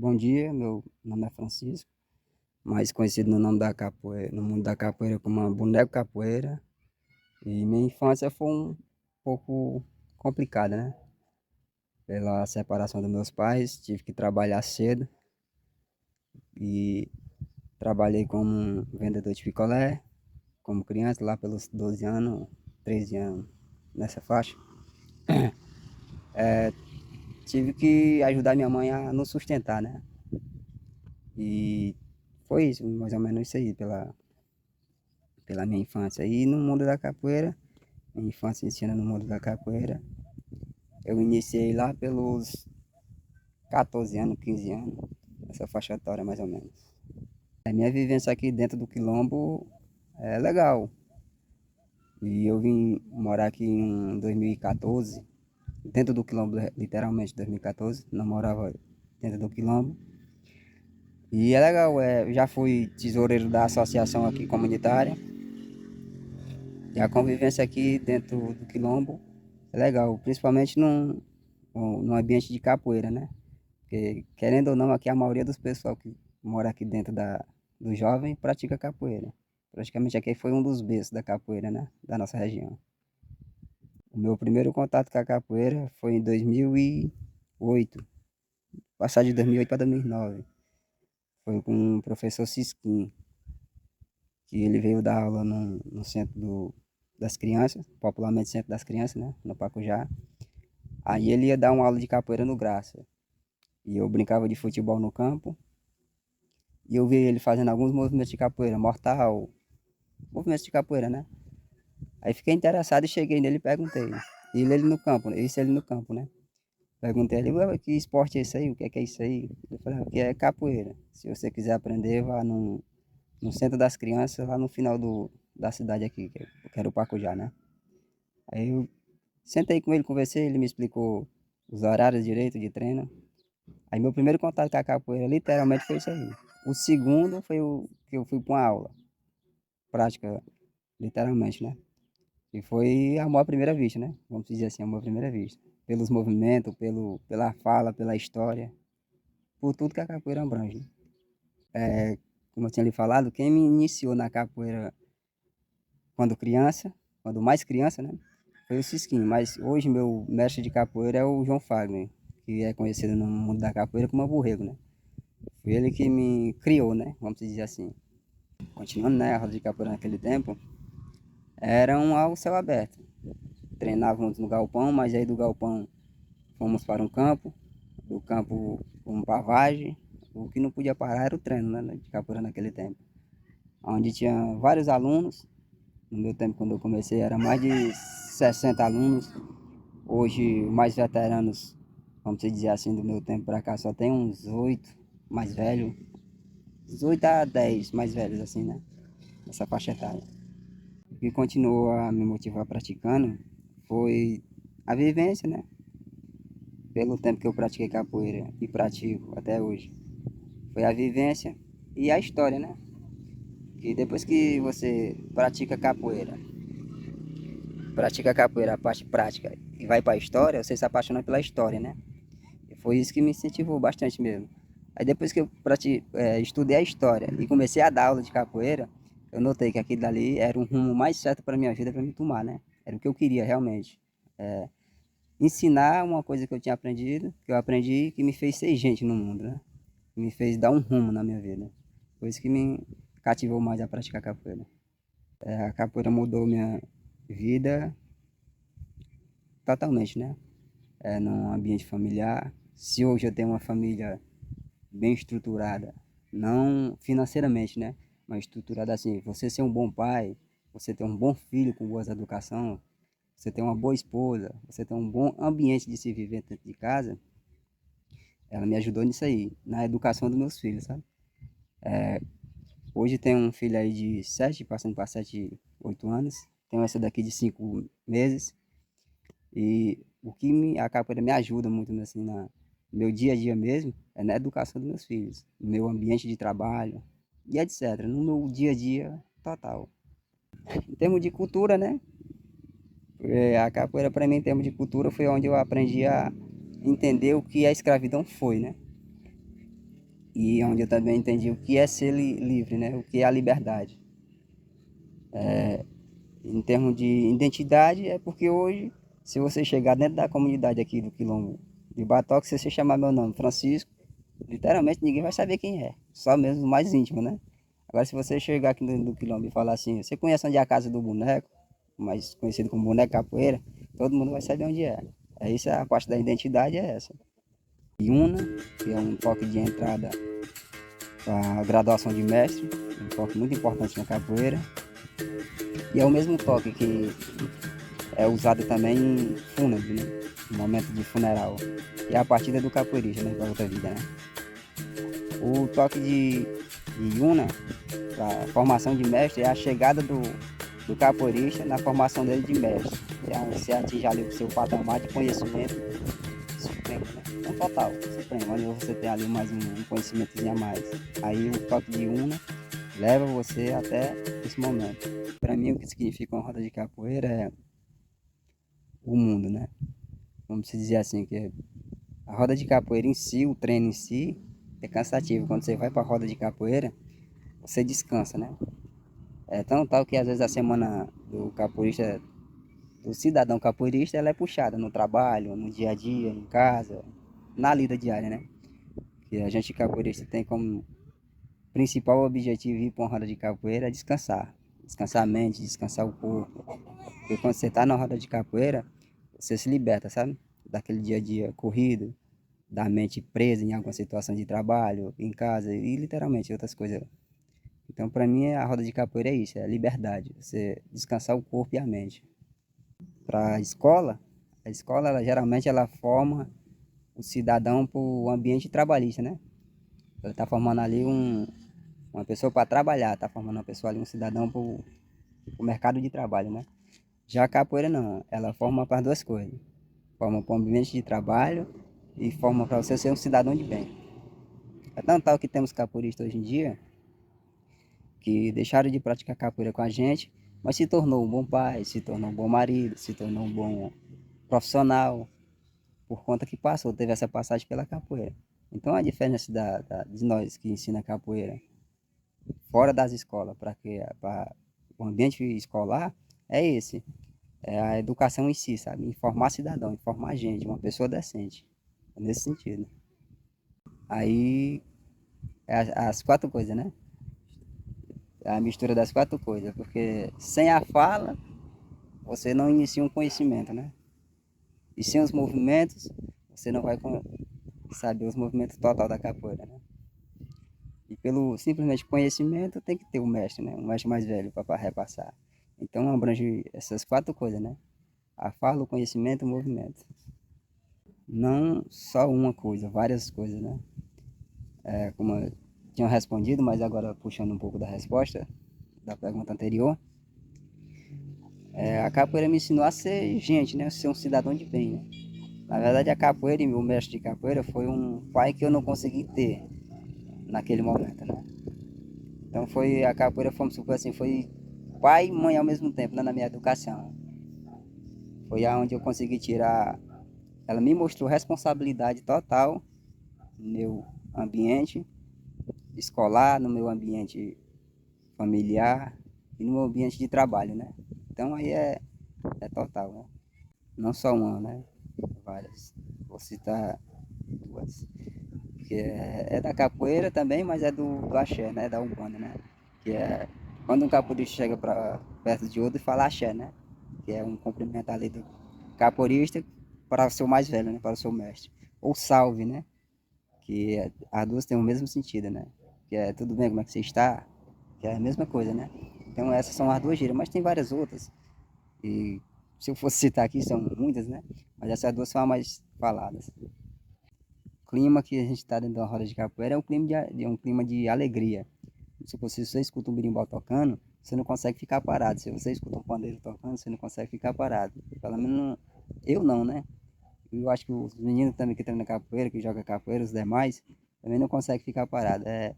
Bom dia, meu nome é Francisco, mais conhecido no nome da capoeira, no mundo da capoeira como Boneco Capoeira. E minha infância foi um pouco complicada, né? Pela separação dos meus pais, tive que trabalhar cedo e trabalhei como um vendedor de picolé, como criança, lá pelos 12 anos, 13 anos, nessa faixa. Tive que ajudar minha mãe a nos sustentar, né? E foi isso, mais ou menos isso aí, pela minha infância. E no mundo da capoeira, minha infância ensina no mundo da capoeira. Eu iniciei lá pelos 14 anos, 15 anos, essa faixa etária mais ou menos. A minha vivência aqui dentro do Quilombo é legal. E eu vim morar aqui em 2014, dentro do Quilombo, literalmente 2014, não morava dentro do Quilombo. E é legal, eu já fui tesoureiro da associação aqui comunitária. E a convivência aqui dentro do Quilombo é legal, principalmente num ambiente de capoeira, né? Porque, querendo ou não, aqui a maioria dos pessoal que mora aqui dentro do jovem pratica capoeira. Praticamente aqui foi um dos berços da capoeira, né? Da nossa região. O meu primeiro contato com a capoeira foi em 2008. Passar de 2008 para 2009. Foi com o professor Cisquim, que ele veio dar aula no centro das crianças, popularmente centro das crianças, né? No Pacujá. Aí ele ia dar uma aula de capoeira no Graça. E eu brincava de futebol no campo. E eu vi ele fazendo alguns movimentos de capoeira, mortal, movimentos de capoeira, né? Aí fiquei interessado e cheguei nele e perguntei. E ele no campo, isso ele no campo, né? Perguntei ele, "Ué, que esporte é isso aí? O que é isso aí?" Ele falou, que é capoeira. Se você quiser aprender, vá no centro das crianças, lá no final da cidade aqui, que era o Pacujá, né? Aí eu sentei com ele, conversei, ele me explicou os horários direito de treino. Aí meu primeiro contato com a capoeira literalmente foi isso aí. O segundo foi o que eu fui para uma aula prática, literalmente, né? E foi amor à primeira vista, né? Vamos dizer assim, amor à primeira vista. Pelos movimentos, pela fala, pela história, por tudo que a capoeira abrange, né? Como eu tinha lhe falado, quem me iniciou na capoeira quando criança, quando mais criança, né? Foi o Cisquinho, mas hoje meu mestre de capoeira é o João Fagner, que é conhecido no mundo da capoeira como Borrego, né? Foi ele que me criou, né? Vamos dizer assim. Continuando, né? A roda de capoeira naquele tempo, era um ao céu aberto. Treinávamos no galpão, mas aí do galpão fomos para um campo, do campo fomos para a vargem. O que não podia parar era o treino, né, de capoeira naquele tempo. Onde tinha vários alunos, no meu tempo quando eu comecei era mais de 60 alunos. Hoje, mais veteranos, vamos dizer assim, do meu tempo para cá, só tem uns 8 mais velhos, uns 8 a 10 mais velhos assim, né, nessa faixa etária. O que continuou a me motivar praticando foi a vivência, né? Pelo tempo que eu pratiquei capoeira e pratico até hoje. Foi a vivência e a história, né? Que depois que você pratica capoeira, a parte prática, e vai para a história, você se apaixona pela história, né? E foi isso que me incentivou bastante mesmo. Aí depois que eu estudei a história e comecei a dar aula de capoeira, eu notei que aquilo dali era um rumo mais certo para minha vida, para me tomar, né? Era o que eu queria realmente. Ensinar uma coisa que eu tinha aprendido, que eu aprendi, que me fez ser gente no mundo, né? Que me fez dar um rumo na minha vida. Foi isso que me cativou mais a praticar capoeira. A capoeira mudou minha vida totalmente, né? Num ambiente familiar. Se hoje eu tenho uma família bem estruturada, não financeiramente, né? Mas estruturada assim, você ser um bom pai, você ter um bom filho com boa educação, você ter uma boa esposa, você ter um bom ambiente de se viver dentro de casa, ela me ajudou nisso aí, na educação dos meus filhos, sabe? Hoje tem um filho aí de 7 passando para 7, 8 anos. Tenho essa daqui de 5 meses. E o que a capoeira me ajuda muito assim, no meu dia a dia mesmo é na educação dos meus filhos, no meu ambiente de trabalho e etc. No meu dia a dia total. Em termos de cultura, né? A capoeira para mim, em termos de cultura, foi onde eu aprendi a entender o que a escravidão foi, né? e onde eu também entendi o que é ser livre, né? O que é a liberdade. Em termos de identidade, é porque hoje, se você chegar dentro da comunidade aqui do Quilombo de Batoque, se você chamar meu nome, Francisco, literalmente ninguém vai saber quem é, só mesmo o mais íntimo, né? Agora, se você chegar aqui no Quilombo e falar assim, você conhece onde é a casa do boneco, mais conhecido como boneco capoeira, todo mundo vai saber onde é. É isso, a parte da identidade é essa. Iuna, que é um toque de entrada para a graduação de mestre, um toque muito importante na capoeira. E é o mesmo toque que é usado também em fúnebre, né? No momento de funeral. E é a partida do capoeirista, né? Para outra vida, né? O toque de Iuna, para formação de mestre, é a chegada do capoeirista na formação dele de mestre. Você atinge ali o seu patamar de conhecimento supremo, né? Não total, supremo, onde você tem ali mais um conhecimentozinho a mais. Aí o toque de Una leva você até esse momento. Para mim, o que significa uma roda de capoeira é o mundo, né? Vamos dizer assim, que a roda de capoeira em si, o treino em si, é cansativo. Quando você vai para a roda de capoeira, você descansa, né? É tão tal que às vezes a semana do capoeirista, do cidadão capoeirista, ela é puxada no trabalho, no dia a dia, em casa, na lida diária, né? Que a gente capoeirista tem como principal objetivo ir para uma roda de capoeira é descansar. Descansar a mente, descansar o corpo. Porque quando você está na roda de capoeira, você se liberta, sabe? Daquele dia a dia corrido, da mente presa em alguma situação de trabalho, em casa e literalmente outras coisas. Então, para mim, a roda de capoeira é isso, é liberdade. Você descansar o corpo e a mente. Para a escola ela, geralmente ela forma o cidadão para o ambiente trabalhista, né? Ela está formando ali uma pessoa para trabalhar, está formando uma pessoa ali, um cidadão para o mercado de trabalho, né? Já a capoeira não, ela forma para as duas coisas. Forma para o ambiente de trabalho e forma para você ser um cidadão de bem. É tão tal que temos capoeiristas hoje em dia que deixaram de praticar capoeira com a gente, mas se tornou um bom pai, se tornou um bom marido, se tornou um bom profissional, por conta que passou, teve essa passagem pela capoeira. Então a diferença de nós que ensina capoeira fora das escolas para o ambiente escolar é esse, é a educação em si, sabe? Informar cidadão, informar gente, uma pessoa decente. É nesse sentido. Aí é as quatro coisas, né? É a mistura das quatro coisas, porque sem a fala você não inicia um conhecimento, né? E sem os movimentos você não vai saber os movimentos total da capoeira, né? E pelo simplesmente conhecimento tem que ter um mestre, né? Um mestre mais velho para repassar. Então abrange essas quatro coisas, né? A fala, o conhecimento e o movimento. Não só uma coisa, várias coisas, né? É, como eu tinha respondido, mas agora puxando um pouco da resposta da pergunta anterior, a capoeira me ensinou a ser gente, né? Ser um cidadão de bem, né? Na verdade, a capoeira e meu mestre de capoeira foi um pai que eu não consegui ter naquele momento, né? Então foi a capoeira, vamos supor assim, foi pai e mãe ao mesmo tempo, né, na minha educação. Foi aonde eu consegui tirar, ela me mostrou responsabilidade total no meu ambiente escolar, no meu ambiente familiar e no meu ambiente de trabalho, né? Então aí é total, né? Não só uma, né? Várias. Vou citar duas. Que é da capoeira também, mas é do axé, né? Da Umbanda, né? Que é quando um capoeirista chega para perto de outro e fala axé, né? Que é um cumprimento ali do capoeirista para o seu mais velho, né? Para o seu mestre. Ou salve, né? Que as duas têm o mesmo sentido, né? Que é tudo bem, como é que você está? Que é a mesma coisa, né? Então essas são as duas gírias, mas tem várias outras. E se eu fosse citar aqui, são muitas, né? Mas essas duas são as mais faladas. O clima que a gente está dentro da roda de capoeira é um clima de alegria. Se você escuta um berimbau tocando, você não consegue ficar parado. Se você escuta um pandeiro tocando, você não consegue ficar parado. Pelo menos eu não, né? Eu acho que os meninos também que treinam capoeira, que jogam capoeira, os demais, também não conseguem ficar parados. É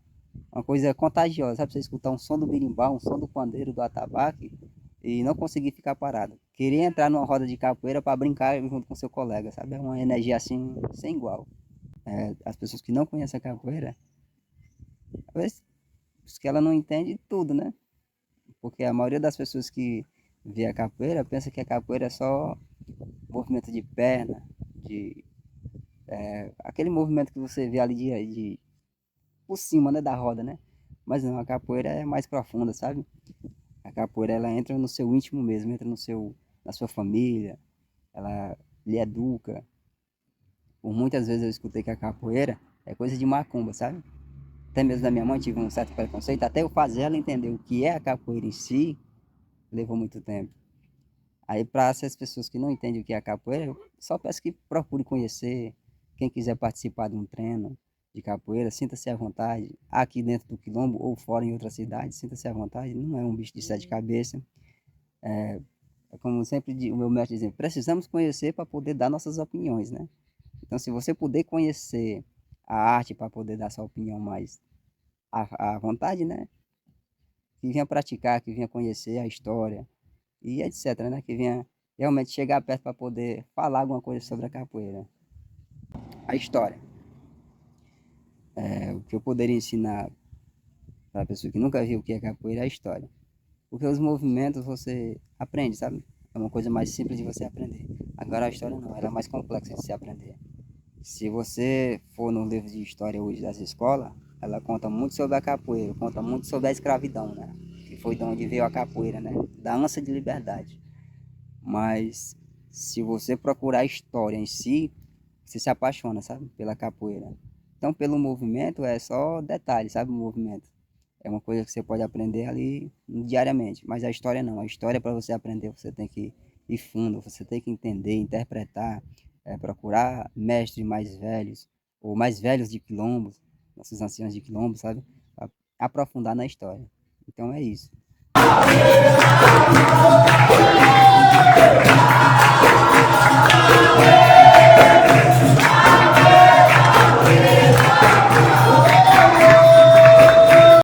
uma coisa contagiosa, sabe? Você escutar um som do berimbau, um som do pandeiro, do atabaque e não conseguir ficar parado. Querer entrar numa roda de capoeira para brincar junto com seu colega, sabe? É uma energia assim, sem igual. As pessoas que não conhecem a capoeira Às vezes que ela não entende tudo, né? Porque a maioria das pessoas que vê a capoeira pensa que a capoeira é só movimento de perna, de aquele movimento que você vê ali de por cima, né, da roda, né? Mas não, a capoeira é mais profunda, sabe? A capoeira ela entra no seu íntimo mesmo, entra no seu na sua família, ela lhe educa. Por muitas vezes eu escutei que a capoeira é coisa de macumba, sabe? Até mesmo da minha mãe tive um certo preconceito, até eu fazer ela entender o que é a capoeira em si, levou muito tempo. Aí, para essas pessoas que não entendem o que é a capoeira, eu só peço que procure conhecer. Quem quiser participar de um treino de capoeira, sinta-se à vontade. Aqui dentro do Quilombo ou fora em outra cidade, sinta-se à vontade. Não é um bicho de sete cabeças. É como sempre o meu mestre dizendo, precisamos conhecer para poder dar nossas opiniões, né? Então, se você puder conhecer a arte para poder dar sua opinião mais à vontade, né? Que venha praticar, que venha conhecer a história e etc, né? Que venha realmente chegar perto para poder falar alguma coisa sobre a capoeira. A história. O que eu poderia ensinar para a pessoa que nunca viu o que é capoeira é a história. Porque os movimentos você aprende, sabe? É uma coisa mais simples de você aprender. Agora a história não, ela é mais complexa de se aprender. Se você for no livro de história hoje das escolas, ela conta muito sobre a capoeira, conta muito sobre a escravidão, né? Que foi de onde veio a capoeira, né? Da ânsia de liberdade. Mas se você procurar a história em si, você se apaixona, sabe? Pela capoeira. Então, pelo movimento, é só detalhe, sabe? O movimento. É uma coisa que você pode aprender ali diariamente. Mas a história não. A história, para você aprender, você tem que ir fundo, você tem que entender, interpretar, procurar mestres mais velhos, ou mais velhos de quilombos, nossos anciãos de quilombos, sabe? Pra aprofundar na história. Então é isso.